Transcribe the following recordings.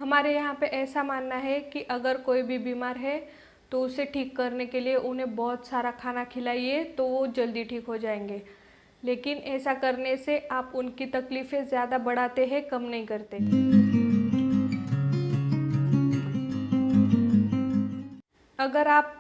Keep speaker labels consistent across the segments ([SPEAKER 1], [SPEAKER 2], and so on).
[SPEAKER 1] हमारे यहाँ पे ऐसा मानना है कि अगर कोई भी बीमार है तो उसे ठीक करने के लिए उन्हें बहुत सारा खाना खिलाइए तो वो जल्दी ठीक हो जाएंगे। लेकिन ऐसा करने से आप उनकी तकलीफ़ें ज़्यादा बढ़ाते हैं, कम नहीं करते। अगर आप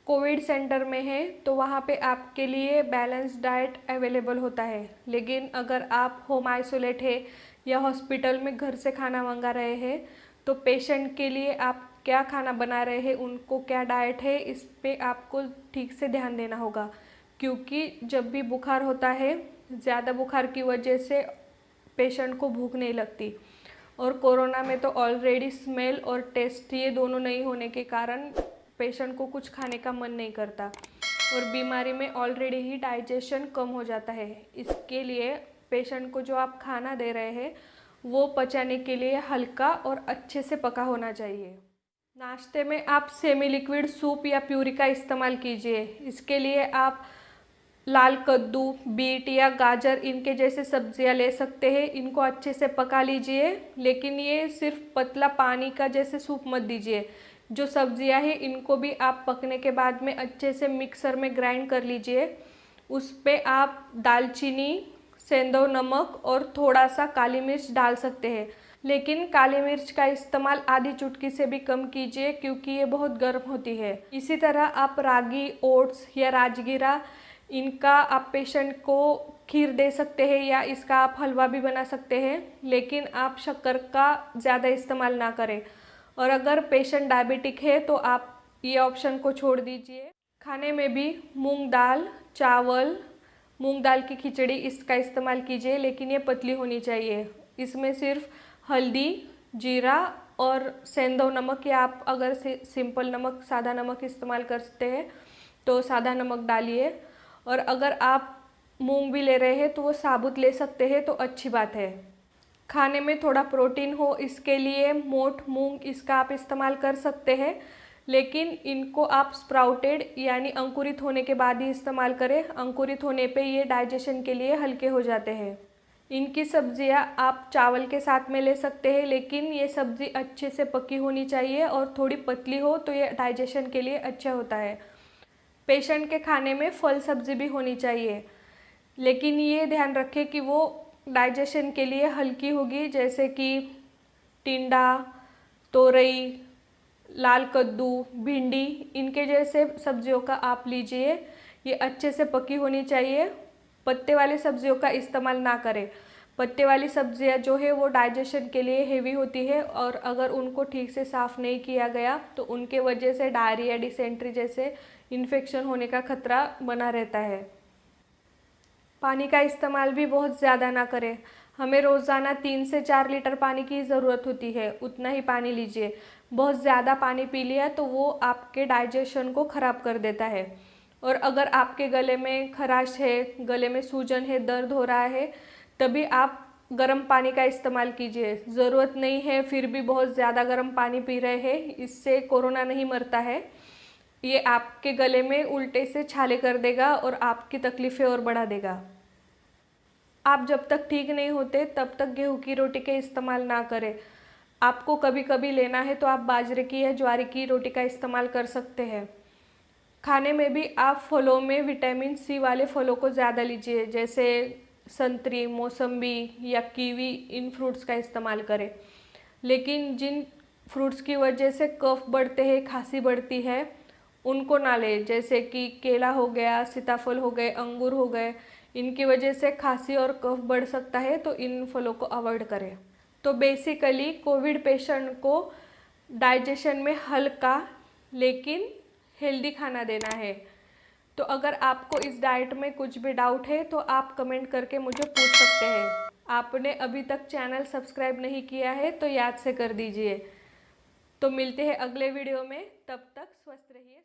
[SPEAKER 1] कोविड सेंटर में हैं तो वहाँ पे आपके लिए बैलेंस डाइट अवेलेबल होता है। लेकिन अगर आप होम आइसोलेट है या हॉस्पिटल में घर से खाना मंगा रहे हैं तो पेशेंट के लिए आप क्या खाना बना रहे हैं, उनको क्या डाइट है, इस पे आपको ठीक से ध्यान देना होगा। क्योंकि जब भी बुखार होता है, ज़्यादा बुखार की वजह से पेशेंट को भूख नहीं लगती, और कोरोना में तो ऑलरेडी स्मेल और टेस्ट ये दोनों नहीं होने के कारण पेशेंट को कुछ खाने का मन नहीं करता, और बीमारी में ऑलरेडी ही डाइजेशन कम हो जाता है। इसके लिए पेशेंट को जो आप खाना दे रहे हैं वो पचाने के लिए हल्का और अच्छे से पका होना चाहिए। नाश्ते में आप सेमी लिक्विड सूप या प्यूरी का इस्तेमाल कीजिए। इसके लिए आप लाल कद्दू, बीट या गाजर इनके जैसे सब्जियां ले सकते हैं। इनको अच्छे से पका लीजिए, लेकिन ये सिर्फ पतला पानी का जैसे सूप मत दीजिए। जो सब्जियां हैं इनको भी आप पकने के बाद में अच्छे से मिक्सर में ग्राइंड कर लीजिए। उस पर आप दालचीनी, सेंधव नमक और थोड़ा सा काली मिर्च डाल सकते हैं। लेकिन काली मिर्च का इस्तेमाल आधी चुटकी से भी कम कीजिए, क्योंकि ये बहुत गर्म होती है। इसी तरह आप रागी, ओट्स या राजगीरा इनका आप पेशेंट को खीर दे सकते हैं या इसका आप हलवा भी बना सकते हैं। लेकिन आप शक्कर का ज़्यादा इस्तेमाल ना करें। और अगर पेशेंट डायबिटिक है तो आप ये ऑप्शन को छोड़ दीजिए। खाने में भी मूंग दाल, चावल, मूंग दाल की खिचड़ी इसका इस्तेमाल कीजिए, लेकिन ये पतली होनी चाहिए। इसमें सिर्फ हल्दी, जीरा और सेंधव नमक, या आप अगर सिंपल नमक, सादा नमक इस्तेमाल करते हैं तो सादा नमक डालिए। और अगर आप मूंग भी ले रहे हैं तो वो साबुत ले सकते हैं तो अच्छी बात है। खाने में थोड़ा प्रोटीन हो, इसके लिए मोठ मूंग इसका आप इस्तेमाल कर सकते हैं, लेकिन इनको आप स्प्राउटेड यानी अंकुरित होने के बाद ही इस्तेमाल करें। अंकुरित होने पे ये डाइजेशन के लिए हल्के हो जाते हैं। इनकी सब्जियां आप चावल के साथ में ले सकते हैं, लेकिन ये सब्ज़ी अच्छे से पकी होनी चाहिए और थोड़ी पतली हो तो ये डाइजेशन के लिए अच्छा होता है। पेशेंट के खाने में फल सब्जी भी होनी चाहिए, लेकिन ये ध्यान रखें कि वो डाइजेशन के लिए हल्की होगी, जैसे कि टिंडा, तोरई, लाल कद्दू, भिंडी इनके जैसे सब्जियों का आप लीजिए। ये अच्छे से पकी होनी चाहिए। पत्ते वाली सब्जियों का इस्तेमाल ना करें। पत्ते वाली सब्जियां जो है वो डाइजेशन के लिए हेवी होती है, और अगर उनको ठीक से साफ़ नहीं किया गया तो उनके वजह से डायरिया, डिसेंट्री जैसे इन्फेक्शन होने का खतरा बना रहता है। पानी का इस्तेमाल भी बहुत ज़्यादा ना करें। हमें रोज़ाना 3 से 4 लीटर पानी की ज़रूरत होती है, उतना ही पानी लीजिए। बहुत ज़्यादा पानी पी लिया तो वो आपके डाइजेशन को ख़राब कर देता है। और अगर आपके गले में खराश है, गले में सूजन है, दर्द हो रहा है, तभी आप गर्म पानी का इस्तेमाल कीजिए। ज़रूरत नहीं है फिर भी बहुत ज़्यादा गर्म पानी पी रहे हैं, इससे कोरोना नहीं मरता है। ये आपके गले में उल्टे से छाले कर देगा और आपकी तकलीफ़ें और बढ़ा देगा। आप जब तक ठीक नहीं होते तब तक गेहूं की रोटी के इस्तेमाल ना करें। आपको कभी कभी लेना है तो आप बाजरे की या ज्वारी की रोटी का इस्तेमाल कर सकते हैं। खाने में भी आप फलों में विटामिन सी वाले फलों को ज़्यादा लीजिए, जैसे संतरी, मौसम्बी या कीवी। इन फ्रूट्स का इस्तेमाल करें। लेकिन जिन फ्रूट्स की वजह से कफ बढ़ते हैं, खांसी बढ़ती है, उनको ना लें, जैसे कि केला हो गया, सीताफल हो गए, अंगूर हो गए। इनकी वजह से खांसी और कफ बढ़ सकता है, तो इन फलों को अवॉइड करें। तो बेसिकली कोविड पेशेंट को डाइजेशन में हल्का लेकिन हेल्दी खाना देना है। तो अगर आपको इस डाइट में कुछ भी डाउट है तो आप कमेंट करके मुझे पूछ सकते हैं। आपने अभी तक चैनल सब्सक्राइब नहीं किया है तो याद से कर दीजिए। तो मिलते हैं अगले वीडियो में, तब तक स्वस्थ रहिए।